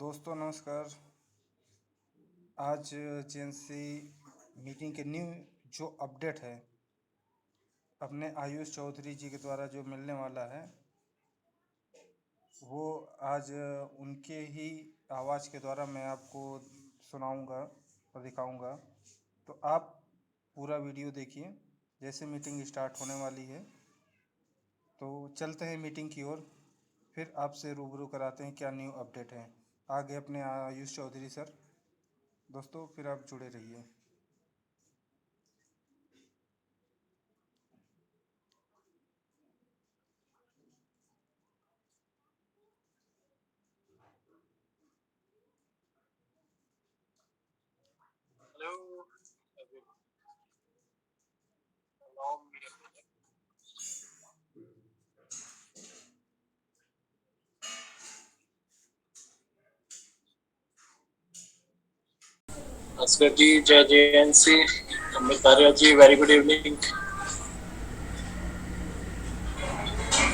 दोस्तों नमस्कार। आज जेएनसी मीटिंग के न्यू जो अपडेट है अपने आयुष चौधरी जी के द्वारा जो मिलने वाला है वो आज उनके ही आवाज़ के द्वारा मैं आपको सुनाऊंगा और दिखाऊंगा। तो आप पूरा वीडियो देखिए। जैसे मीटिंग स्टार्ट होने वाली है तो चलते हैं मीटिंग की ओर, फिर आपसे रूबरू कराते हैं क्या न्यू अपडेट है। आगे अपने आयुष चौधरी सर। दोस्तों फिर आप जुड़े रहिए। Hello, everyone. Allow me a minute. Asgar ji, Jai JNC, Amit Arya ji, very good evening.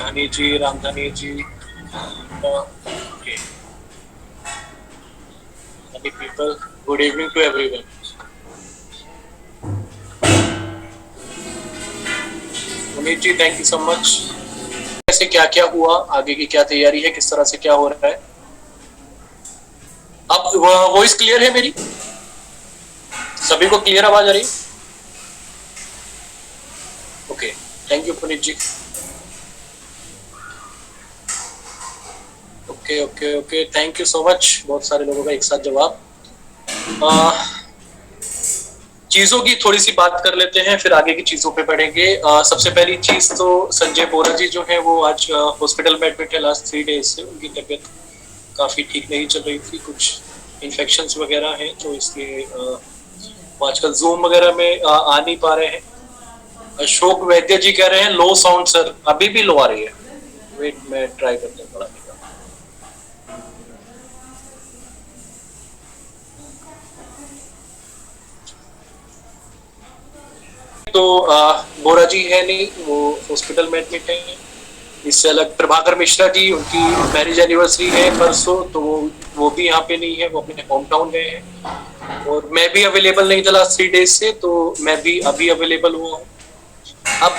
Dhani ji, Ramdhani ji, okay. Many people, good evening to everyone. Puneet ji, thank you so much. कैसे क्या क्या हुआ, आगे की क्या तैयारी है, किस तरह से क्या हो रहा है? अब वॉइस क्लियर है मेरी? सभी को क्लियर आवाज आ रही? Okay, thank you Puneet ji. Okay okay okay, thank you so much. बहुत सारे लोगों का एक साथ जवाब। चीजों की थोड़ी सी बात कर लेते हैं, फिर आगे की चीजों पे बढ़ेंगे। सबसे पहली चीज तो संजय बोरा जी जो है वो आज हॉस्पिटल में एडमिट है लास्ट 3 डेज से। उनकी तबीयत काफी ठीक नहीं चल रही थी, कुछ इन्फेक्शंस वगैरह हैं, तो इसलिए वो आजकल जूम वगैरह में आ नहीं पा रहे हैं। अशोक वैद्य जी कह रहे हैं लो साउंड सर, अभी भी लो आ रही है। वेट, मैं ट्राई करते हैं बढ़ाने का। तो बोरा जी है नहीं, वो हॉस्पिटल में एडमिट है। इससे अलग प्रभाकर मिश्रा जी, उनकी मैरिज एनिवर्सरी है परसों, तो वो भी यहाँ पे नहीं है, वो अपने होम टाउन गए हैं। और मैं भी अवेलेबल नहीं था लास्ट 3 डेज से, तो मैं भी अभी अवेलेबल हुआ हूँ। अब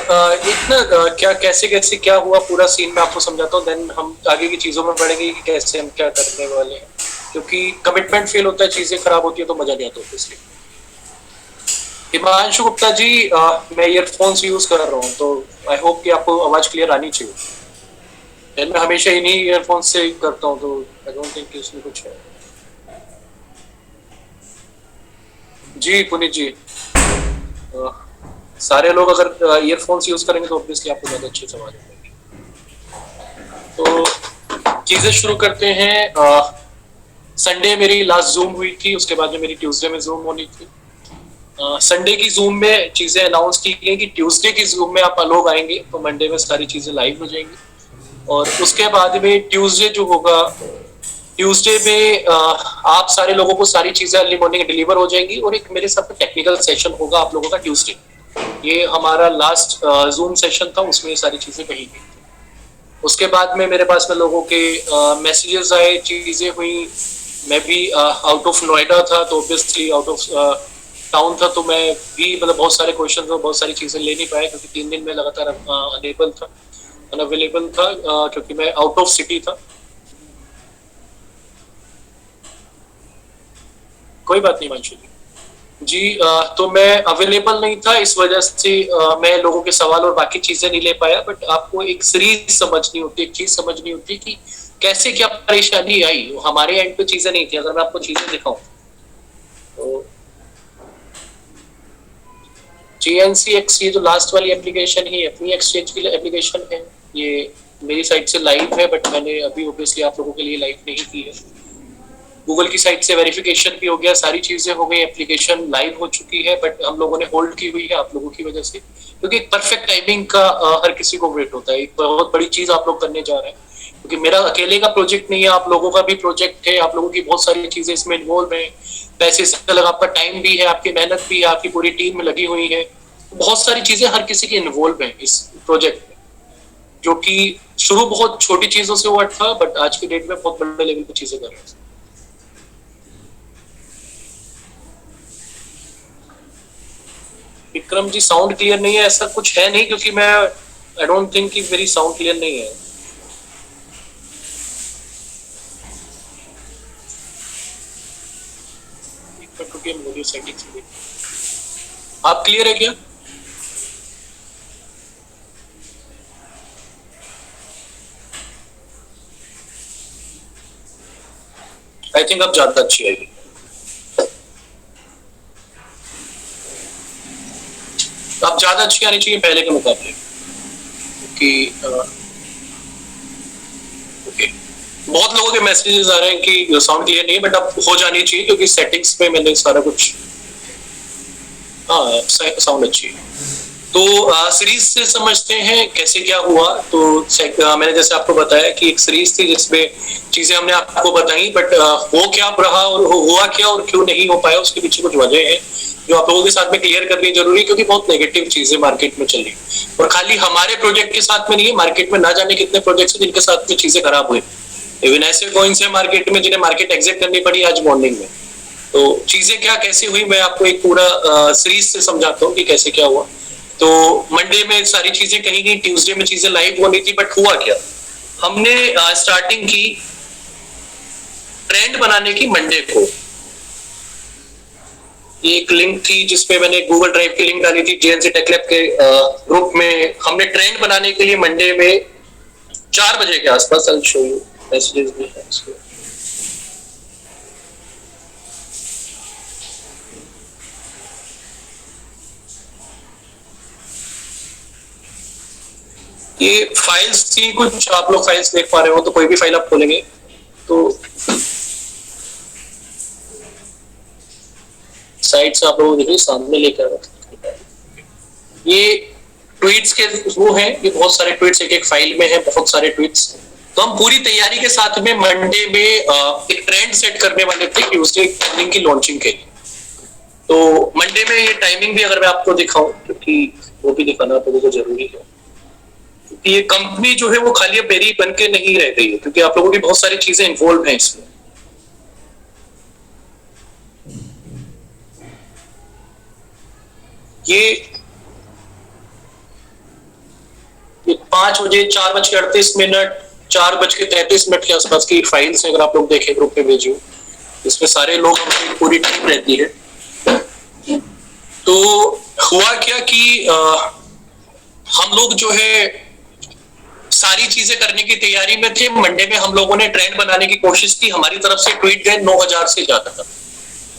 एक ना क्या कैसे कैसे क्या हुआ पूरा सीन मैं आपको समझाता हूँ, देन हम आगे की चीजों में बढ़ेंगे कि कैसे हम क्या करने वाले हैं। क्योंकि कमिटमेंट फेल होता है, चीजें खराब होती है तो मजा नहीं आता ऑब्वियसली। हिमांशु गुप्ता जी, मैं ईयरफोन्स यूज कर रहा हूँ, तो आई होप कि आपको आवाज क्लियर आनी चाहिए। मैं हमेशा इन्हीं ईयरफोन से करता हूँ, तो आई डोंट थिंक कि उसमें कुछ है। जी पुनीत जी, सारे लोग अगर ईयरफोन्स यूज करेंगे तो ऑब्वियसली आपको ज्यादा अच्छी आवाज आएगी। तो चीजें शुरू करते हैं। संडे मेरी लास्ट जूम हुई थी, उसके बाद में मेरी ट्यूसडे में जूम होनी थी। संडे की जूम में चीजें अनाउंस की गई कि ट्यूसडे की जूम में आप लोग आएंगे तो मंडे में सारी चीजें लाइव हो जाएंगी। और उसके बाद में ट्यूसडे जो होगा, ट्यूसडे में आप सारे लोगों को सारी चीजें अर्ली मॉर्निंग डिलीवर हो जाएंगी। और एक मेरे साथ टेक्निकल सेशन होगा आप लोगों का ट्यूसडे। ये हमारा लास्ट जूम सेशन था, उसमें सारी चीजें कही गई। उसके बाद में मेरे पास में लोगों के मैसेजेस आए, चीजें हुई। मैं भी आउट ऑफ नोएडा था, तो ऑब्वियसली आउट ऑफ टाउन था, तो मैं भी मतलब बहुत सारे क्वेश्चन और बहुत सारी चीजें ले नहीं पाया, क्योंकि 3 दिन में लगातार अनेबल था, अनअवेलेबल था, क्योंकि मैं आउट ऑफ सिटी था। कोई बात नहीं मांशु जी, तो मैं अवेलेबल नहीं था, इस वजह से मैं लोगों के सवाल और बाकी चीजें नहीं ले पाया। बट आपको एक सीरीज समझनी होती है, एक चीज समझनी होती है कि कैसे क्या परेशानी आई। हमारे एंड पे चीजें नहीं थी। अगर मैं आपको चीजें दिखाऊं तो GNCX, ये जो लास्ट वाली एप्लीकेशन है अपनी एक्सचेंज की एप्लीकेशन है, ये मेरी साइट से लाइव है, बट मैंने अभी ऑब्वियसली आप लोगों के लिए लाइव नहीं की है। गूगल की साइट से वेरिफिकेशन भी हो गया, सारी चीजें हो गई, एप्लीकेशन लाइव हो चुकी है, बट हम लोगों ने होल्ड की हुई है आप लोगों की वजह से, क्योंकि एक परफेक्ट टाइमिंग का हर किसी को वेट होता है। एक बहुत बड़ी चीज आप लोग करने जा रहे हैं, क्योंकि मेरा अकेले का प्रोजेक्ट नहीं है, आप लोगों का भी प्रोजेक्ट है, आप लोगों की बहुत सारी चीजें इसमें इन्वॉल्व है। पैसे से अलग आपका टाइम भी है, आपकी मेहनत भी है, आपकी पूरी टीम में लगी हुई है। बहुत सारी चीजें हर किसी की इन्वॉल्व है इस प्रोजेक्ट में, जो कि शुरू बहुत छोटी चीजों से हुआ था, बट आज के डेट में बहुत बड़े लेवल पर चीजें कर रहे हैं। विक्रम जी साउंड क्लियर नहीं है, ऐसा कुछ है नहीं, क्योंकि मैं आई डोंट थिंक कि मेरी साउंड क्लियर नहीं है। आप क्लियर है क्या? आई थिंक अब ज्यादा अच्छी आएगी। अब ज्यादा अच्छी आनी चाहिए पहले के मुकाबले, क्योंकि ओके, बहुत लोगों के मैसेजेस आ रहे हैं कि साउंड क्लियर नहीं है, बट अब हो जानी चाहिए क्योंकि सेटिंग्स में मैंने सारा कुछ, हाँ साउंड अच्छी है। तो सीरीज से समझते हैं कैसे क्या हुआ। तो मैंने जैसे आपको बताया कि एक सीरीज थी जिसमें चीजें हमने आपको बताई, बट हो क्या रहा और हुआ क्या और क्यों नहीं हो पाया, उसके पीछे कुछ वजह है जो आप लोगों के साथ में क्लियर करनी जरूरी है, क्योंकि बहुत नेगेटिव चीजें मार्केट में चल रही और खाली हमारे प्रोजेक्ट के साथ में नहीं है, मार्केट में ना जाने कितने प्रोजेक्ट्स हैं जिनके साथ में चीजें खराब हुई। इवन ऐसे कॉइन्स है मार्केट में जिन्हें मार्केट एग्जिट करनी पड़ी आज मॉर्निंग में। तो चीजें क्या कैसे हुई, मैं आपको एक पूरा सीरीज से समझाता हूँ कि कैसे क्या हुआ। तो मंडे में सारी चीजें कही गई, ट्यूसडे में चीजें लाइव होनी थी, बट हुआ क्या, हमने स्टार्टिंग की ट्रेंड बनाने की मंडे को। ये एक लिंक थी जिसपे मैंने गूगल ड्राइव की लिंक डाली थी जेएनसी टेक लैब के ग्रुप में। हमने ट्रेंड बनाने के लिए मंडे में 4 बजे के आसपास, I will show you messages भी है इसमें। ये फाइल्स थी कुछ, आप लोग फाइल्स देख पा रहे हो तो कोई भी फाइल आप खोलेंगे तो साइट से आप लोग देखिए सामने लेकर, ये ट्वीट्स के वो हैं, ये बहुत सारे ट्वीट्स एक एक फाइल में है, बहुत सारे ट्वीट्स। तो हम पूरी तैयारी के साथ में मंडे में एक ट्रेंड सेट करने वाले थे ट्यूसडे मॉर्निंग की लॉन्चिंग के लिए। तो मंडे में ये टाइमिंग भी अगर मैं आपको दिखाऊं, क्योंकि वो भी दिखाना आप लोगों को जरूरी है, क्योंकि ये कंपनी जो है वो खाली मेरी बन के नहीं रह गई है, क्योंकि आप लोगों की बहुत सारी चीजें इन्वॉल्व हैं इसमें। ये 5 बजे 4:38, 4:33 के आसपास की फाइल्स है, अगर आप लोग देखें ग्रुप पे भेजी, इसमें सारे लोग, हमारी पूरी टीम रहती है। तो हुआ क्या कि हम लोग जो है सारी चीजें करने की तैयारी में थे। मंडे में हम लोगों ने ट्रेंड बनाने की कोशिश की, हमारी तरफ से ट्वीट गए 9000 से ज्यादा था,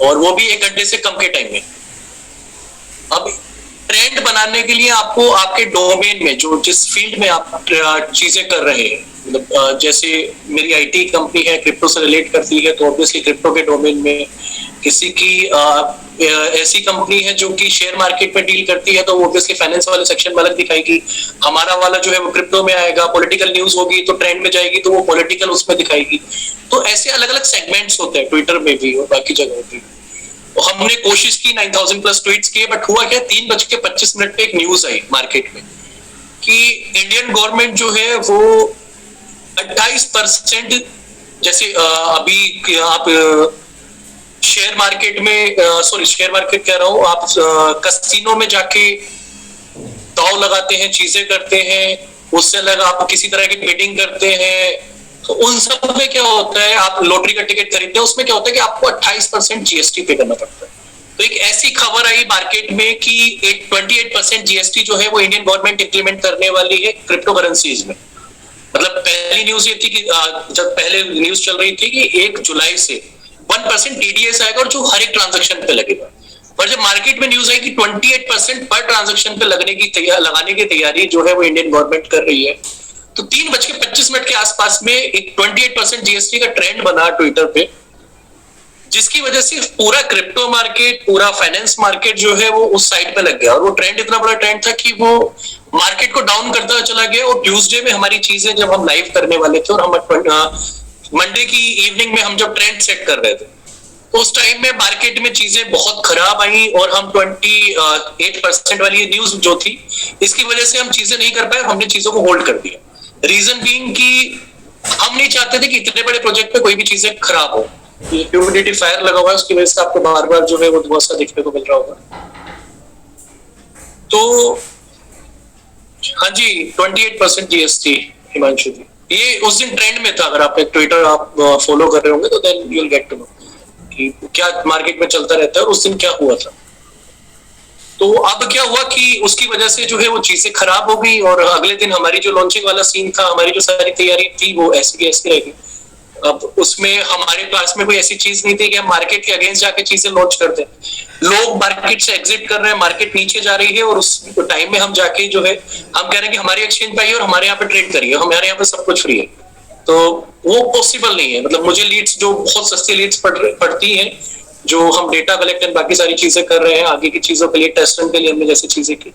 और वो भी 1 घंटे से कम के टाइम में। अब ट्रेंड बनाने के लिए आपको आपके डोमेन में जो जिस फील्ड में आप चीजें कर रहे हैं, मतलब जैसे मेरी आईटी कंपनी है, क्रिप्टो से रिलेट करती है, तो ऑब्वियसली क्रिप्टो के डोमेन में, किसी की ऐसी कंपनी है जो कि शेयर मार्केट में डील करती है, तो वो ऑब्वियसली फाइनेंस वाले सेक्शन में अलग दिखाएगी। हमारा वाला जो है वो क्रिप्टो में आएगा, पॉलिटिकल न्यूज होगी तो ट्रेंड में जाएगी, तो वो पॉलिटिकल उसमें दिखाएगी। तो ऐसे अलग अलग सेगमेंट्स होते हैं ट्विटर में भी और बाकी जगहों पे। तो हमने कोशिश की 9000 प्लस ट्वीट्स किए, बट हुआ क्या, 3:25 पे एक न्यूज आई मार्केट में कि इंडियन गवर्नमेंट जो है वो 28%, जैसे अभी आप शेयर मार्केट में, सॉरी शेयर मार्केट कह रहा हूँ, आप कसिनो में जाके दाव लगाते हैं, चीजें करते हैं, उससे अलग आप किसी तरह की बेटिंग करते हैं, तो उन सब में क्या होता है, आप लॉटरी का टिकट खरीदते हैं, उसमें क्या होता है कि आपको 28% जीएसटी पे करना पड़ता है। तो एक ऐसी खबर आई मार्केट में कि एक 28% जीएसटी जो है वो इंडियन गवर्नमेंट इंप्लीमेंट करने वाली है क्रिप्टो करेंसीज में। मतलब पहली न्यूज ये थी कि जब पहले न्यूज चल रही थी कि 1 जुलाई से 1% टीडीएस आएगा और जो हर एक ट्रांजेक्शन पे लगेगा। और जब मार्केट में न्यूज आई कि 28% पर ट्रांजेक्शन पे लगाने की तैयारी जो है वो इंडियन गवर्नमेंट कर रही है, तो 3:25 के आसपास में एक 28% जीएसटी का ट्रेंड बना ट्विटर पे, जिसकी वजह से पूरा क्रिप्टो मार्केट, पूरा फाइनेंस मार्केट जो है वो उस साइड पे लग गया। और वो ट्रेंड इतना बड़ा ट्रेंड था कि वो मार्केट को डाउन करता चला गया। और ट्यूसडे में हमारी चीजें जब हम लाइव करने वाले थे और हम मंडे की इवनिंग में हम जब ट्रेंड सेट कर रहे थे, तो उस टाइम में मार्केट में चीजें बहुत खराब आई और हम 28% वाली न्यूज जो थी, इसकी वजह से हम चीजें नहीं कर पाए, हमने चीजों को होल्ड कर दिया। रीजन बीइंग कि हम नहीं चाहते थे कि इतने बड़े प्रोजेक्ट पे कोई भी चीजें खराब हो। ये ह्यूमिडिटी फायर लगा हुआ है, उसकी वजह से आपको बार बार जो है वो धुआं सा देखने को मिल रहा होगा। तो हाँ जी 28% जीएसटी हिमांशु जी, ये उस दिन ट्रेंड में था। अगर आप ट्विटर आप फॉलो कर रहे होंगे तो then you will get to know कि क्या मार्केट में चलता रहता है और उस दिन क्या हुआ था। तो अब क्या हुआ कि उसकी वजह से जो है वो चीजें खराब हो गई और अगले दिन हमारी जो लॉन्चिंग वाला सीन था, हमारी जो सारी तैयारी थी वो ऐसी की ऐसी रह गई। अब उसमें हमारे पास में कोई ऐसी चीज नहीं थी कि हम मार्केट के अगेंस्ट जाके चीजें लॉन्च कर दें। लोग मार्केट से एग्जिट कर रहे हैं, मार्केट नीचे जा रही है और उस टाइम में हम जाके जो है हम कह रहे हैं कि हमारी एक्सचेंज पे आइए और हमारे यहाँ पे ट्रेड करिए, हमारे यहाँ पे सब कुछ फ्री है। तो वो पॉसिबल नहीं है। मतलब मुझे लीड्स जो बहुत सस्ती लीड्स पड़ती हैं, जो हम डेटा कलेक्ट एंड बाकी सारी चीजें कर रहे हैं आगे की चीजों के लिए, टेस्टिंग के लिए हमने जैसी चीजें की,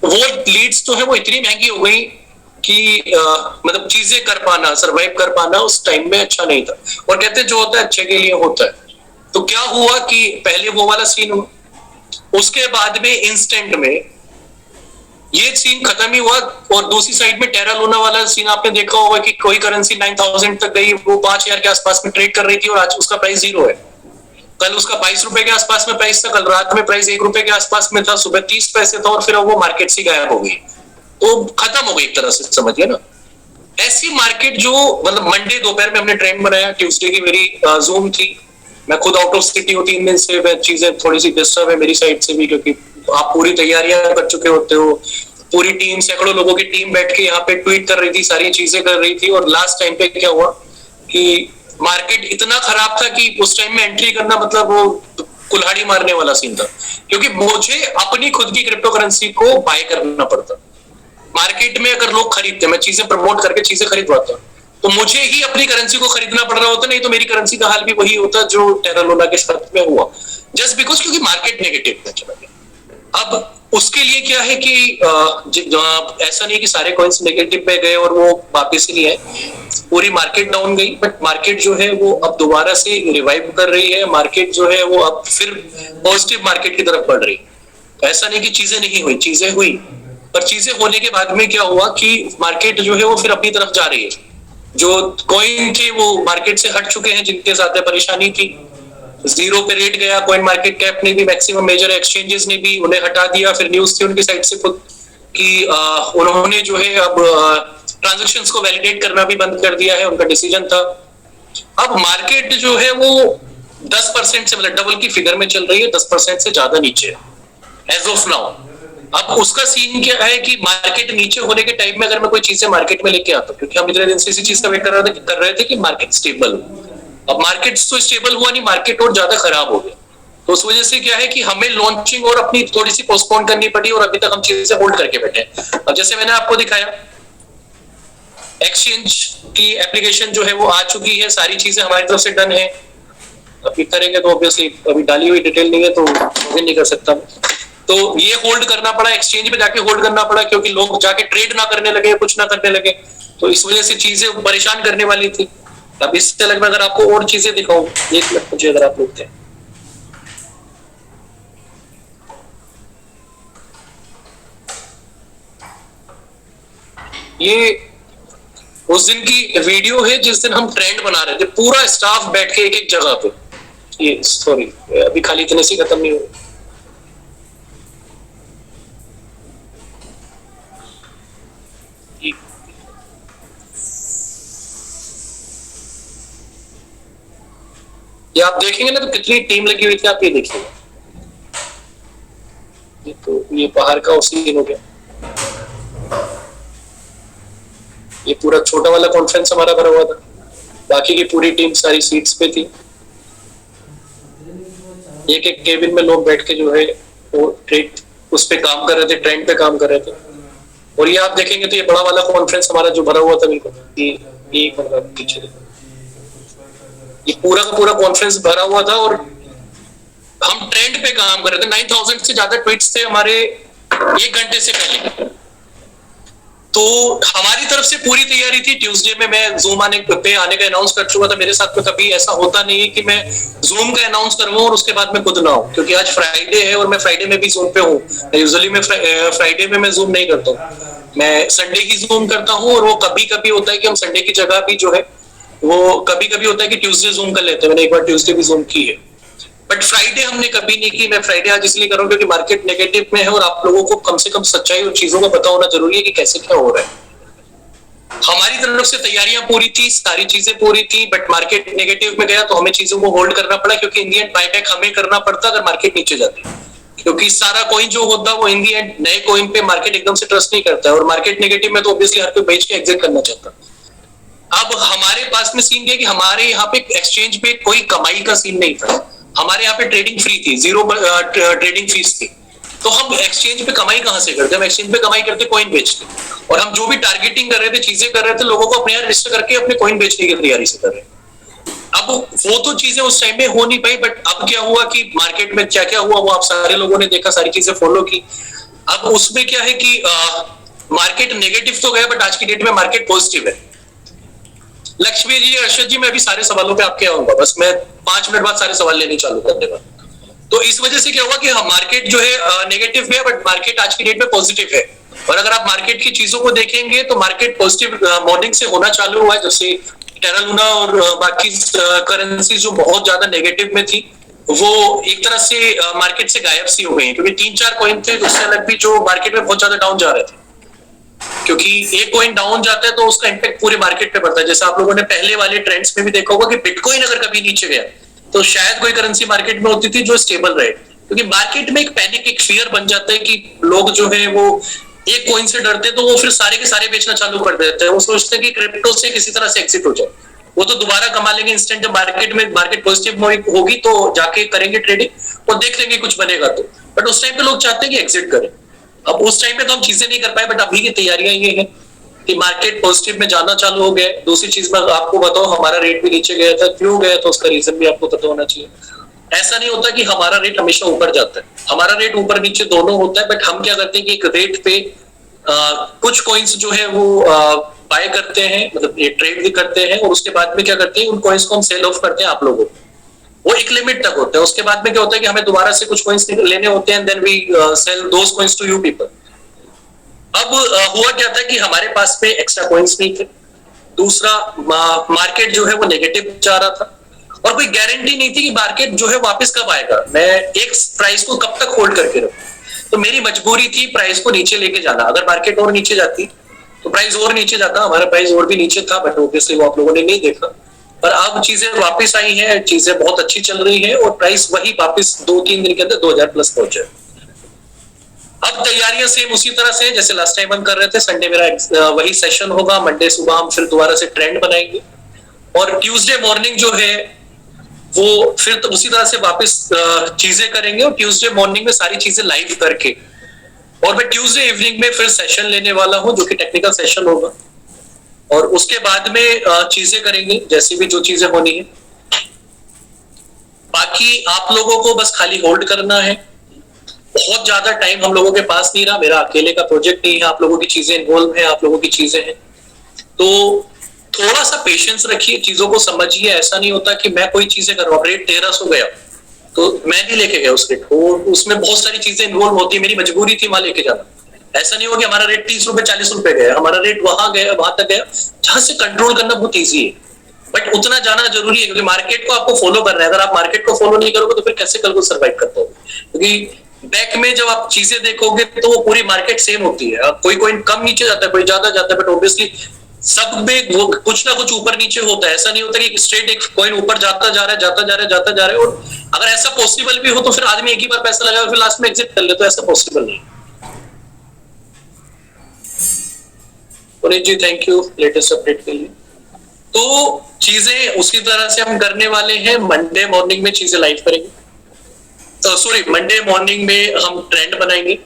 वो लीड्स जो है वो इतनी महंगी हो गई कि मतलब चीजें कर पाना, सरवाइव कर पाना उस टाइम में अच्छा नहीं था। और कहते जो होता है अच्छे के लिए होता है। तो क्या हुआ कि पहले वो वाला सीन हुआ, उसके बाद में इंस्टेंट में ये सीन खत्म ही हुआ। और दूसरी साइड में टेरा लूना वाला सीन आपने देखा होगा कि कोई करेंसी 9000 तक गई, वो 5000 के आसपास में ट्रेड कर रही थी और आज उसका प्राइस 0 है। कल उसका 22 रुपए के आसपास में प्राइस था, कल रात में प्राइस 1 रुपए के आसपास में था, सुबह 30 पैसे था और फिर वो मार्केट से गायब हो गई। तो खत्म हो गई एक तरह से, समझिए ना। ऐसी मार्केट जो मतलब मंडे दोपहर में हमने ट्रेंड बनाया, ट्यूसडे की मेरी जूम थी, मैं खुद आउट ऑफ सिटी हूँ 3 दिन से, चीजें थोड़ी सी डिस्टर्ब है मेरी साइड से भी, क्योंकि आप पूरी तैयारियां कर चुके होते हो। पूरी टीम, सैकड़ों लोगों की टीम बैठ के यहाँ पे ट्वीट कर रही थी, सारी चीजें कर रही थी। और लास्ट टाइम पे क्या हुआ कि मार्केट इतना खराब था कि उस टाइम में एंट्री करना मतलब वो कुल्हाड़ी मारने वाला सीन था, क्योंकि मुझे अपनी खुद की क्रिप्टो करेंसी को बाय करना पड़ता। मार्केट में अगर लोग खरीदते, मैं चीजें प्रमोट करके चीजें खरीदवाता, तो मुझे ही अपनी करेंसी को खरीदना पड़ रहा होता, नहीं तो मेरी करेंसी का हाल भी वही होता जो टेरा लूना के साथ में हुआ, जस्ट बिकॉज क्योंकि मार्केट नेगेटिव में चला गया। अब उसके लिए क्या है कि ऐसा नहीं कि सारे कॉइन्स नेगेटिव पे गए और वो वापस ही नहीं आए, पूरी मार्केट डाउन गई, बट मार्केट जो है वो अब दोबारा से रिवाइव कर रही है। मार्केट जो है वो अब फिर पॉजिटिव मार्केट की तरफ बढ़ रही है। ऐसा नहीं कि चीजें नहीं हुई, चीजें हुई, पर चीजें होने के बाद में क्या हुआ कि मार्केट जो है वो फिर अपनी तरफ जा रही है। जो कॉइन थे वो मार्केट से हट चुके हैं, जिनके साथ परेशानी थी, 0 पे रेट गया। कॉइन मार्केट कैप ने भी, मैक्सिमम मेजर एक्सचेंजेस ने भी उन्हें हटा दिया। फिर न्यूज थी उनकी साइड से खुद कि उन्होंने जो है अब ट्रांजैक्शंस को वैलिडेट करना भी बंद कर दिया है, उनका डिसीजन था। अब मार्केट जो है वो 10% से मतलब डबल की फिगर में चल रही है, 10% से ज्यादा नीचे एज ऑफ नाउ। अब उसका सीन क्या है कि मार्केट नीचे होने के टाइम में अगर मैं कोई चीजें मार्केट में लेके आता हूँ, क्योंकि हम इतने दिन से इसी चीज का वेट कर रहे थे कि मार्केट स्टेबल हो। अब मार्केट तो स्टेबल हुआ नहीं, मार्केट और ज्यादा खराब हो गया। तो उस वजह से क्या है कि हमें लॉन्चिंग और अपनी थोड़ी सी पोस्टपोन करनी पड़ी और अभी तक हम चीजें होल्ड करके बैठे हैं। अब जैसे मैंने आपको दिखाया, एक्सचेंज की एप्लीकेशन जो है वो आ चुकी है, सारी चीजें हमारी तरफ से डन है। अभी करेंगे तो ऑब्वियसली अभी डाली हुई डिटेल नहीं है तो लॉगिन नहीं कर सकता। तो ये होल्ड करना पड़ा, एक्सचेंज पे जाके होल्ड करना पड़ा, क्योंकि लोग जाके ट्रेड ना करने लगे, कुछ ना करने लगे, तो इस वजह से चीजें परेशान करने वाली थी। अब इससे अलग में अगर आपको और चीजें दिखाऊं, देख लग मुझे अगर आप लोग थे, ये उस दिन की वीडियो है जिस दिन हम ट्रेंड बना रहे थे, पूरा स्टाफ बैठ के एक एक जगह पे। ये सॉरी अभी खाली इतने से खत्म नहीं हुआ। ये आप देखेंगे ना तो कितनी टीम लगी हुई थी, आप ये देखिएगा। ये तो ये बाहर का सीन हो गया। ये पूरा छोटा वाला कॉन्फ्रेंस हमारा भरा हुआ था, बाकी की पूरी टीम सारी सीट्स पे थी। एक एक केबिन में लोग बैठ के जो है वो ट्रेड उस पे काम कर रहे थे, ट्रेंड पे काम कर रहे थे। और ये आप देखेंगे तो ये बड़ा वाला कॉन्फ्रेंस हमारा जो भरा हुआ था बिल्कुल, ये मतलब पीछे ये पूरा का पूरा कॉन्फ्रेंस भरा हुआ था और हम ट्रेंड पे काम कर रहे थे। 9000 से ज्यादा ट्वीट्स थे हमारे 1 घंटे से पहले। तो हमारी तरफ से पूरी तैयारी थी। ट्यूसडे में मैं जूम आने का अनाउंस कर चुका था। मेरे साथ में कभी ऐसा होता नहीं है कि मैं जूम का अनाउंस करवाऊं और उसके बाद में खुद ना हूं, क्योंकि आज फ्राइडे है और मैं फ्राइडे में भी जूम पे हूँ। यूजुअली मैं फ्राइडे में मैं जूम नहीं करता हूँ, मैं संडे की जूम करता हूँ। और वो कभी कभी होता है कि हम संडे की जगह भी जो है वो कभी कभी होता है कि ट्यूसडे जूम कर लेते हैं। मैंने एक बार ट्यूसडे भी जूम की है। बट फ्राइडे हमने कभी नहीं की। मैं फ्राइडे आज इसलिए कर रहा हूँ क्योंकि मार्केट नेगेटिव में है और आप लोगों को कम से कम सच्चाई और चीजों का पता होना जरूरी है कि कैसे क्या हो रहा है। हमारी तरफ से तैयारियां पूरी थी, सारी चीजें पूरी थी, बट मार्केट नेगेटिव में गया तो हमें चीजों को होल्ड करना पड़ा, क्योंकि इन दी एंड बायबैक हमें करना पड़ता अगर मार्केट नीचे जाती, क्योंकि सारा कॉइन जो होता है वो इन दी एंड नए कॉइन पे मार्केट एकदम से ट्रस्ट नहीं करता है, और मार्केट नेगेटिव में तो ऑब्वियसली हर कोई बेच के एग्जिट करना चाहता है। अब हमारे पास में सीन ये कि हमारे यहाँ पे एक्सचेंज पे कोई कमाई का सीन नहीं था। हमारे यहाँ पे ट्रेडिंग फ्री थी, जीरो ट्रेडिंग फीस थी। तो हम एक्सचेंज पे कमाई कहां से करते? हम एक्सचेंज पे कमाई करते कॉइन बेचते, और हम जो भी टारगेटिंग कर रहे थे, चीजें कर रहे थे, लोगों को अपने यहाँ रजिस्टर करके अपने कॉइन बेचने की तैयारी से कर रहे हैं। अब वो तो चीजें उस टाइम में हो नहीं पाई, बट अब क्या हुआ कि मार्केट में क्या क्या हुआ वो आप सारे लोगों ने देखा, सारी चीजें फॉलो की। अब उसमें क्या है कि मार्केट नेगेटिव तो गया, बट आज की डेट में मार्केट पॉजिटिव है। लक्ष्मी जी, अर्षद जी, मैं अभी सारे सवालों पे आपके आऊंगा, बस मैं 5 मिनट बाद सारे सवाल लेने चालू कर देगा। तो इस वजह से क्या हुआ कि मार्केट जो है नेगेटिव है, बट मार्केट आज की डेट में पॉजिटिव है। और अगर आप मार्केट की चीजों को देखेंगे तो मार्केट पॉजिटिव मॉर्निंग से होना चालू हुआ है। जैसे टेरा लूना और बाकी करेंसी जो बहुत ज्यादा नेगेटिव में थी, वो एक तरह से मार्केट से गायब सी हो गई, क्योंकि 3-4 कॉइन थे उससे अलग भी जो मार्केट में बहुत ज्यादा डाउन जा रहे थे, क्योंकि एक कॉइन डाउन जाता है तो उसका इम्पैक्ट पूरे मार्केट पे पड़ता है। जैसे आप लोगों ने पहले वाले ट्रेंड्स में भी देखा होगा कि बिटकॉइन अगर कभी नीचे गया तो शायद कोई करेंसी मार्केट में होती थी जो स्टेबल रहे, क्योंकि मार्केट में एक पैनिक, एक फियर बन जाता है कि लोग जो है वो एक कॉइन से डरते, तो वो फिर सारे के सारे बेचना चालू कर देते हैं। वो सोचते हैं कि क्रिप्टो से किसी तरह से एग्जिट हो जाए, वो तो दोबारा कमा लेंगे इंस्टेंट। जब मार्केट में मार्केट पॉजिटिव होगी तो जाके करेंगे ट्रेडिंग और देख लेंगे कुछ बनेगा तो। बट उस टाइम पे लोग चाहते हैं कि एग्जिट करें। अब उस टाइम पे तो हम चीजें नहीं कर पाए, बट अभी की तैयारियां ये है कि मार्केट पॉजिटिव में जाना चालू हो गया। दूसरी चीज मैं आपको बताऊं, हमारा रेट भी नीचे गया था, क्यों गया था उसका रीजन भी आपको पता होना चाहिए। ऐसा नहीं होता कि हमारा रेट हमेशा ऊपर जाता है, हमारा रेट ऊपर नीचे दोनों होता है, बट हम क्या करते हैं कि एक रेट पे कुछ कॉइन्स जो है वो बाय करते हैं, मतलब ये ट्रेड भी करते हैं, और उसके बाद में क्या करते हैं उन कॉइन्स को हम सेल ऑफ करते हैं आप लोगों को। वो एक लिमिट तक होता है, उसके बाद में क्या होता है कि हमें दोबारा से कुछ कॉइन्स लेने होते हैं, then we sell those coins to you people. अब हुआ क्या था कि हमारे पास में एक्स्ट्रा कॉइन्स नहीं थे। दूसरा, मार्केट जो है वो नेगेटिव जा रहा था, और कोई गारंटी नहीं थी कि मार्केट जो है वापस कब आएगा, मैं एक प्राइस को कब तक होल्ड करके रखूं। तो मेरी मजबूरी थी प्राइस को नीचे लेके जाना। अगर मार्केट और नीचे जाती तो प्राइस और नीचे जाता, हमारा प्राइस और भी नीचे था, बट ऑब्वियसली वो आप लोगों ने नहीं देखा। पर अब चीजें वापस आई हैं, चीजें बहुत अच्छी चल रही है, और प्राइस वही वापस 2-3 दिन के अंदर 2000 प्लस पहुंचे। अब तैयारियां सेम उसी तरह से जैसे लास्ट टाइम हम कर रहे थे। संडे मेरा वही सेशन होगा, मंडे सुबह हम फिर दोबारा से ट्रेंड बनाएंगे, और ट्यूसडे मॉर्निंग जो है वो फिर तो उसी तरह से वापस चीजें करेंगे, और ट्यूसडे मॉर्निंग में सारी चीजें लाइव करके, और मैं ट्यूसडे इवनिंग में फिर सेशन लेने वाला हूं जो कि टेक्निकल सेशन होगा, और उसके बाद में चीजें करेंगे जैसी भी जो चीजें होनी है। बाकी आप लोगों को बस खाली होल्ड करना है। बहुत ज्यादा टाइम हम लोगों के पास नहीं रहा, मेरा अकेले का प्रोजेक्ट नहीं है, आप लोगों की चीजें इन्वॉल्व है, आप लोगों की चीजें हैं, तो थोड़ा सा पेशेंस रखिए, चीजों को समझिए। ऐसा नहीं होता कि मैं कोई चीजें कर रहा हूँ, रेट 1300 गया तो मैं नहीं लेके गया उस रेट को, उसमें बहुत सारी चीजें इन्वॉल्व होती है, मेरी मजबूरी थी वहां लेके जाना। ऐसा नहीं हो कि हमारा रेट 30 रुपए 40 रुपए गया, हमारा रेट वहां गया, वहां तक गया जहां से कंट्रोल करना बहुत ईजी है, बट उतना जाना जरूरी है, क्योंकि मार्केट को आपको फॉलो करना है। अगर आप मार्केट को फॉलो नहीं करोगे तो फिर कैसे कल को सर्वाइव कर पाओगे, क्योंकि बैक में जब आप चीजें देखोगे तो वो पूरी मार्केट सेम होती है। कोई कॉइन कम नीचे जाता है, कोई ज्यादा जाता है, बट ऑब्वियसली सब में वो कुछ ना कुछ ऊपर नीचे होता है। ऐसा नहीं होता कि स्ट्रेट एक कॉइन ऊपर जाता जा रहा है, जाता जा रहा है, जाता जा रहा है, और अगर ऐसा पॉसिबल भी हो तो फिर आदमी एक ही बार पैसा लगाए और फिर लास्ट में एग्जिट कर ले, तो ऐसा पॉसिबल नहीं। पुनीत जी थैंक यू लेटेस्ट अपडेट के लिए। तो चीजें उसी तरह से हम करने वाले हैं। मंडे मॉर्निंग में चीजें लाइव करेंगे, सॉरी मंडे मॉर्निंग में हम ट्रेंड बनाएंगे।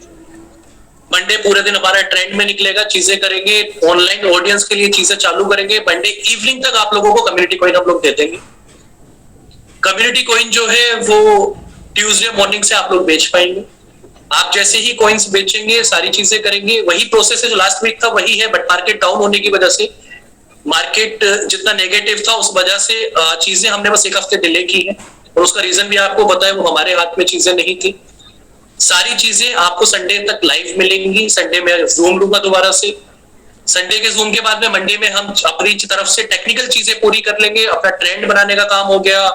मंडे पूरे दिन हमारा ट्रेंड में निकलेगा, चीजें करेंगे, ऑनलाइन ऑडियंस के लिए चीजें चालू करेंगे। मंडे इवनिंग तक आप लोगों को कम्युनिटी कॉइन हम लोग दे देंगे। कम्युनिटी कॉइन जो है वो ट्यूसडे मॉर्निंग से आप लोग बेच पाएंगे। आप जैसे ही कॉइन्स बेचेंगे, सारी चीजें करेंगे, वही प्रोसेस है जो लास्ट वीक था वही है, बट मार्केट डाउन होने की वजह से, मार्केट जितना नेगेटिव था उस वजह से चीजें हमने बस एक हफ्ते डिले की है, और उसका रीजन भी आपको पता है, वो हमारे हाथ में चीजें नहीं थी। सारी चीजें आपको संडे तक लाइव मिलेंगी। संडे में जूम लूंगा दोबारा से। संडे के जूम के बाद में मंडे में हम अपनी तरफ से टेक्निकल चीजें पूरी कर लेंगे। अपना ट्रेंड बनाने का काम हो गया,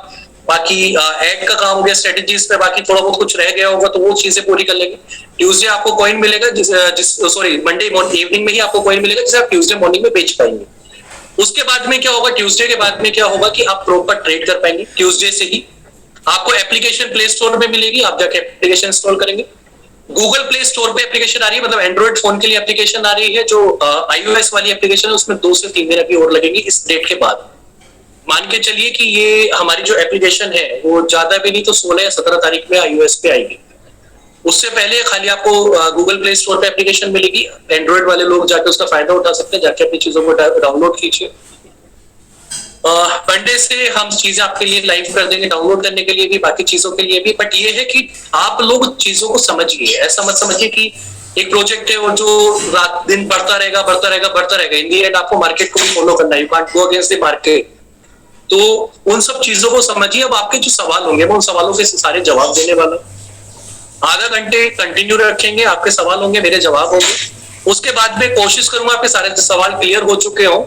बाकी एड का काम हो गया, स्ट्रेटेजीज पे बाकी थोड़ा बहुत कुछ रह गया होगा तो वो चीजें पूरी कर लेंगे। ट्यूसडे आपको कॉइन मिलेगा सॉरी मंडे इवनिंग में ही आपको कॉइन मिलेगा जिसे आप ट्यूसडे मॉर्निंग में बेच पाएंगे। उसके बाद में क्या होगा, ट्यूसडे के बाद में क्या होगा कि आप प्रॉपर ट्रेड कर पाएंगे। ट्यूसडे से ही आपको एप्लीकेशन प्ले स्टोर में मिलेगी, आप जाके एप्लीकेशन इंस्टॉल करेंगे। गूगल प्ले स्टोर पे एप्लीकेशन आ रही है, मतलब एंड्रॉइड फोन के लिए एप्लीकेशन आ रही है। जो iOS वाली एप्लीकेशन है उसमें 2 से 3 दिन अभी और लगेंगी इस डेट के बाद। मान के चलिए कि ये हमारी जो एप्लीकेशन है वो ज्यादा भी नहीं तो 16 या 17 तारीख में iOS पे आएगी। उससे पहले खाली आपको गूगल प्ले स्टोर पे एप्लीकेशन मिलेगी। एंड्रॉइड वाले लोग जाके उसका फायदा उठा सकते हैं, जाके अपनी चीजों को डाउनलोड कीजिए। मंडे से हम चीजें आपके लिए लाइव कर देंगे, डाउनलोड करने के लिए भी, बाकी चीजों के लिए भी। बट ये है कि आप लोग चीजों को समझिए, ऐसा मत समझिए कि एक प्रोजेक्ट है और जो रात दिन बढ़ता रहेगा बढ़ता रहेगा बढ़ता रहेगा। इन दी एंड आपको मार्केट को भी फॉलो करना है, you can't go against the market. तो उन सब चीजों को समझिए। अब आपके जो सवाल होंगे मैं उन सवालों के सारे जवाब देने वाला। आधा घंटे कंटिन्यू रखेंगे, आपके सवाल होंगे, मेरे जवाब होंगे। उसके बाद में कोशिश करूंगा आपके सारे सवाल क्लियर हो चुके हों।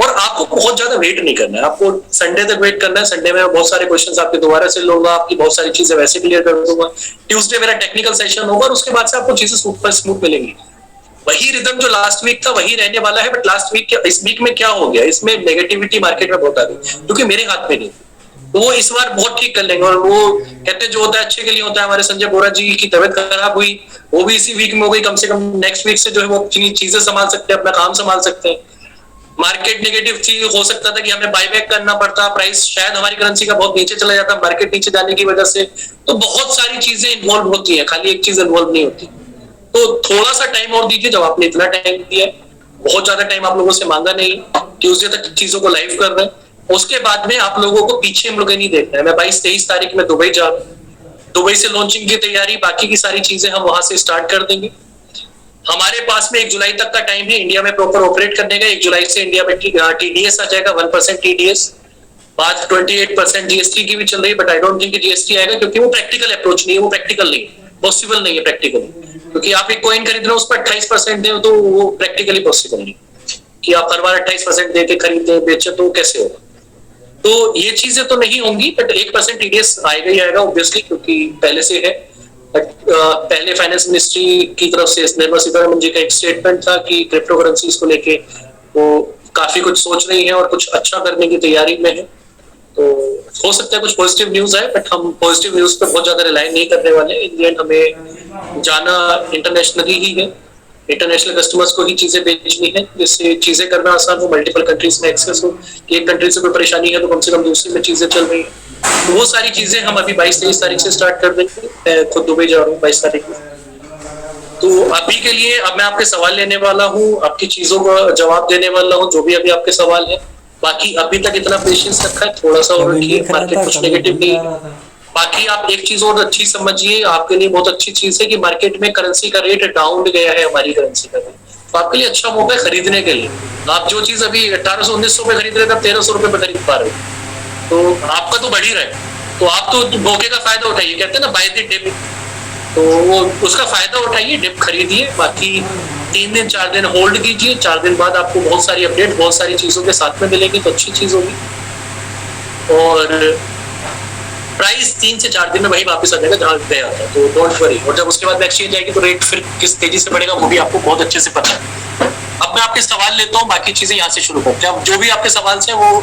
और आपको बहुत ज्यादा वेट नहीं करना है, आपको संडे तक वेट करना है। संडे में बहुत सारे क्वेश्चंस आपके दोबारा से लूंगा, आपकी बहुत सारी चीजें वैसे क्लियर कर दूंगा। ट्यूसडे मेरा टेक्निकल सेशन होगा और उसके बाद से आपको चीजें स्मूथ मिलेंगी। वही रिदम जो लास्ट वीक था वही रहने वाला है। बट लास्ट वीक इस वीक में क्या हो गया, इसमें नेगेटिविटी मार्केट में बहुत आ गई क्योंकि मेरे हाथ में नहीं। तो वो इस बार बहुत ठीक कर लेंगे। और वो कहते हैं जो होता है अच्छे के लिए होता है। हमारे संजय बोरा जी की तबियत खराब हुई, वो भी इसी वीक में हो गई। कम से कम नेक्स्ट वीक से जो है वो चीजें संभाल सकते हैं, अपना काम संभाल सकते हैं। मार्केट नेगेटिव थी, हो सकता था कि हमें बायबैक करना पड़ता, प्राइस शायद हमारी करेंसी का बहुत नीचे चला जाता मार्केट नीचे जाने की वजह से। तो बहुत सारी चीजें इन्वॉल्व होती है, खाली एक चीज इन्वॉल्व नहीं होती। तो थोड़ा सा टाइम और दीजिए। जब आपने इतना टाइम दिया है, बहुत ज्यादा टाइम आप लोगों से मांगा नहीं, ट्यूसडे तक चीजों को लाइव कर रहे हैं। उसके बाद में आप लोगों को पीछे मुड़के नहीं देखना है। मैं 22-23 तारीख में दुबई जा रहा हूँ। दुबई से लॉन्चिंग की तैयारी, बाकी की सारी चीजें हम वहां से स्टार्ट कर देंगे। हमारे पास में 1 जुलाई तक का टाइम है इंडिया में प्रॉपर ऑपरेट करने का। 1 जुलाई से इंडिया में टीडीएस आ जाएगा, 1% टीडीएस। बात 28% जीएसटी की भी चल रही है, but I don't think GST आएगा क्योंकि वो प्रैक्टिकल अप्रोच नहीं है, वो प्रैक्टिकल नहीं है, पॉसिबल नहीं है प्रैक्टिकल। क्योंकि आप एक कॉइन खरीद रहे हो उस पर 28% दें तो वो प्रैक्टिकली पॉसिबल नहीं कि आप हर बार 28% दे के खरीदे बेचे, तो कैसे होगा। तो ये चीजें तो नहीं होंगी, बट 1% टीडीएस आएगा ही आएगा ऑब्वियसली, क्योंकि पहले से है। पहले फाइनेंस मिनिस्ट्री की तरफ से निर्मला सीतारमण जी का एक स्टेटमेंट था कि क्रिप्टो करेंसीज को लेके वो काफी कुछ सोच रही है और कुछ अच्छा करने की तैयारी में है। तो हो सकता है कुछ पॉजिटिव न्यूज है, बट हम पॉजिटिव न्यूज पे बहुत ज्यादा रिलाई नहीं करने वाले। इन दी एंड हमें जाना इंटरनेशनली ही है, इंटरनेशनल कस्टमर्स को ही चीजें बेचनी है, जिससे चीजें करना आसान हो, मल्टीपल कंट्रीज में एक्सेस हो। कि एक कंट्री से कोई परेशानी है तो कम से कम दूसरी में चीजें चल रही है। तो वो सारी चीजें हम अभी 22-23 तारीख से स्टार्ट कर देंगे। मैं खुद दुबई जा रहा हूँ 22 तारीख में। तो अभी के लिए अब मैं आपके सवाल लेने वाला हूँ, आपकी चीजों का जवाब देने वाला हूँ, जो भी अभी आपके सवाल है। बाकी अभी तक इतना पेशेंस रखा है, थोड़ा सा और रखिए। मार्केट कुछ नेगेटिव नहीं है। बाकी आप एक चीज और अच्छी समझिए, आपके लिए बहुत अच्छी चीज है कि मार्केट में करेंसी का रेट डाउन गया है, हमारी करेंसी का रेट। तो आपके लिए अच्छा मौका है खरीदने के लिए। आप जो चीज अभी 1800-1900 पे खरीद रहे थे, आप 1300 रुपए पे खरीद पा रहे हो। तो आपका तो बढ़ ही रहा है। तो आप तो मौके का फायदा उठाइए, कहते हैं ना बाय द डिप। तो वो उसका फायदा उठाइए, डिप खरीदिए। बाकी 3 दिन 4 दिन होल्ड कीजिए। 4 दिन बाद आपको बहुत सारी अपडेट बहुत सारी चीजों के साथ में मिलेगी, तो अच्छी चीज होगी। और प्राइस 3 से 4 दिन में वही वापस आ जाएगा जहां गया था, तो डोंट वरी। और जब उसके बाद एक्सचेंज आएगी तो रेट फिर किस तेजी से बढ़ेगा वो भी आपको बहुत अच्छे से पता है। अब मैं आपके सवाल लेता हूँ, बाकी चीजें यहाँ से शुरू करते हैं। अब जो भी आपके सवाल हैं वो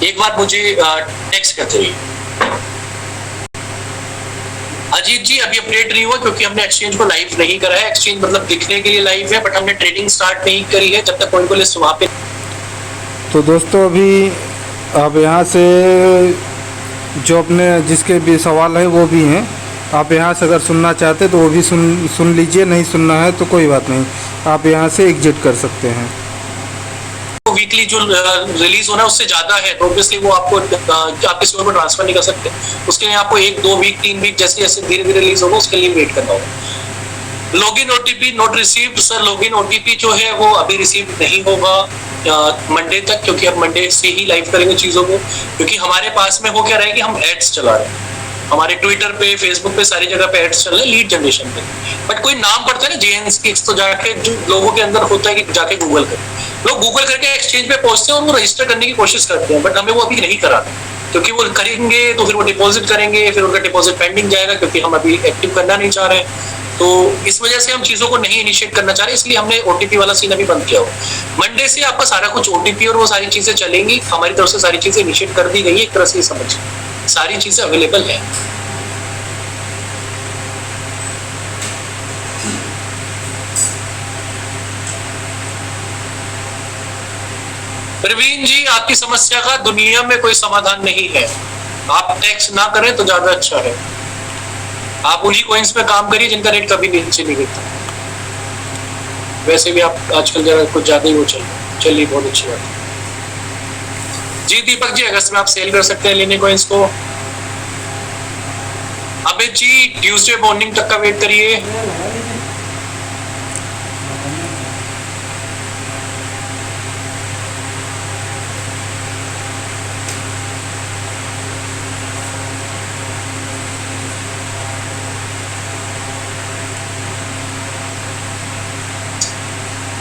एक बार मुझे टेक्स्ट करते रहिए। अजीत जी अभी अपडेट नहीं हुआ क्योंकि हमने एक्सचेंज को लाइव नहीं करा है। एक्सचेंज मतलब दिखने के लिए लाइव है, बट हमने ट्रेडिंग स्टार्ट नहीं करी है जब तक कॉइन को लिस्ट वहां पे। तो दोस्तों अभी आप यहाँ से जो अपने जिसके भी सवाल है वो भी हैं, आप यहाँ से अगर सुनना चाहते तो वो भी सुन लीजिए। नहीं सुनना है तो कोई बात नहीं, आप यहाँ से एग्जिट कर सकते हैं। वीकली जो रिलीज होना है उससे ज्यादा है तो ऑब्वियसली वो आपको आपके सर्वर पर ट्रांसफर नहीं कर सकते। उसके लिए आपको 1-2 वीक 3 वीक जैसे जैसे धीरे धीरे रिलीज होगा उसके लिए वेट करना होगा। Login OTP not received. Sir login OTP जो है वो अभी रिसीव नहीं होगा मंडे तक, क्योंकि अब मंडे से ही लाइव करेंगे चीजों को। क्योंकि हमारे पास में हो क्या रहा है कि हम एड्स चला रहे हैं, हमारे ट्विटर पे फेसबुक पे सारी जगह पे एड्स चल रहे हैं लीड जनरेशन पे। बट कोई नाम पड़ता है ना JNSKIX, तो जाके जो लोगों के अंदर होता है कि जाके गूगल कर, लोग गूगल करके एक्सचेंज पे पहुंचते हैं और वो रजिस्टर करने की कोशिश करते हैं, बट हमें वो अभी नहीं कराना। क्योंकि वो करेंगे तो फिर वो डिपॉजिट करेंगे, फिर उनका डिपॉजिट पेंडिंग जाएगा, क्योंकि हम अभी एक्टिव करना नहीं चाह रहे हैं। तो इस वजह से हम चीजों को नहीं इनिशिएट करना चाह रहे, इसलिए हमने ओटीपी वाला सीन अभी बंद किया हो। मंडे से आपका सारा कुछ ओटीपी और वो सारी चीजें चलेंगी, हमारी तरफ से सारी चीजें इनिशिएट कर दी गई है, एक तरह से समझिए सारी चीजें अवेलेबल है। प्रवीण जी, आपकी समस्या का दुनिया में कोई समाधान नहीं है, आप टैक्स ना करें तो ज्यादा अच्छा है। आप उन्हीं कॉइन्स पे काम करिए जिनका रेट कभी नीचे नहीं गिरता। वैसे भी आप आजकल जरा कुछ ज्यादा ही वो चलिए बहुत अच्छी बात है जी। दीपक जी, अगस्त में आप सेल कर सकते हैं लेने कॉइन्स को। अबे जी, ट्यूसडे मॉर्निंग तक का वेट करिए।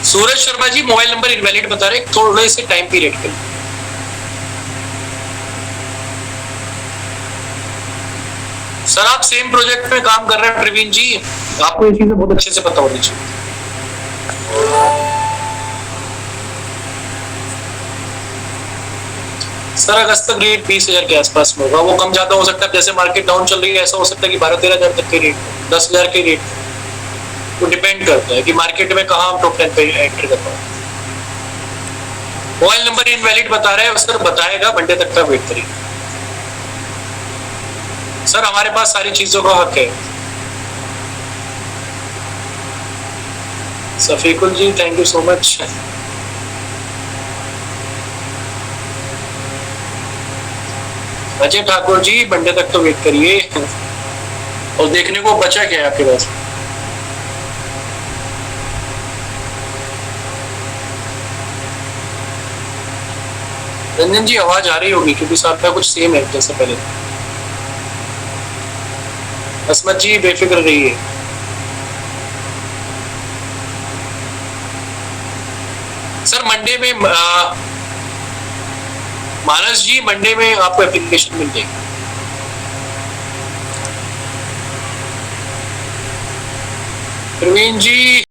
Suraj Sharma ji, mobile number invalid बता रहे, थोड़े से टाइम पीरियड के लिए। सर, आप सेम प्रोजेक्ट में काम कर रहे हैं प्रवीण जी, आपको ये चीजें बहुत अच्छे से पता होनी चाहिए। सर, अगस्त तक रेट 20,000 के आसपास में होगा, वो कम ज्यादा हो सकता है, जैसे मार्केट डाउन चल रही है ऐसा हो सकता है कि 12-13 हजार तक के रेट, 10,000 के रेट, वो डिपेंड करता है कि मार्केट में कहाँ हम टॉप 10 पे एंटर कर पाए। मोबाइल नंबर इनवैलिड बता रहे हैं सर, बताएगा, मंडे तक का वेट करिए। सर, हमारे पास सारी चीजों का हक है। Safiqul ji, thank you so much. Ajay Thakur ji, Monday तक तो वेट करिए, और देखने को बचा क्या है आपके पास। रंजन जी, आवाज आ रही होगी क्योंकि साथ में कुछ सेम है जैसे पहले। असमत जी, बेफिक्र रहिए। सर, मंडे में मानस जी, मंडे में आपको एप्लीकेशन मिल जाएगी। प्रवीण जी,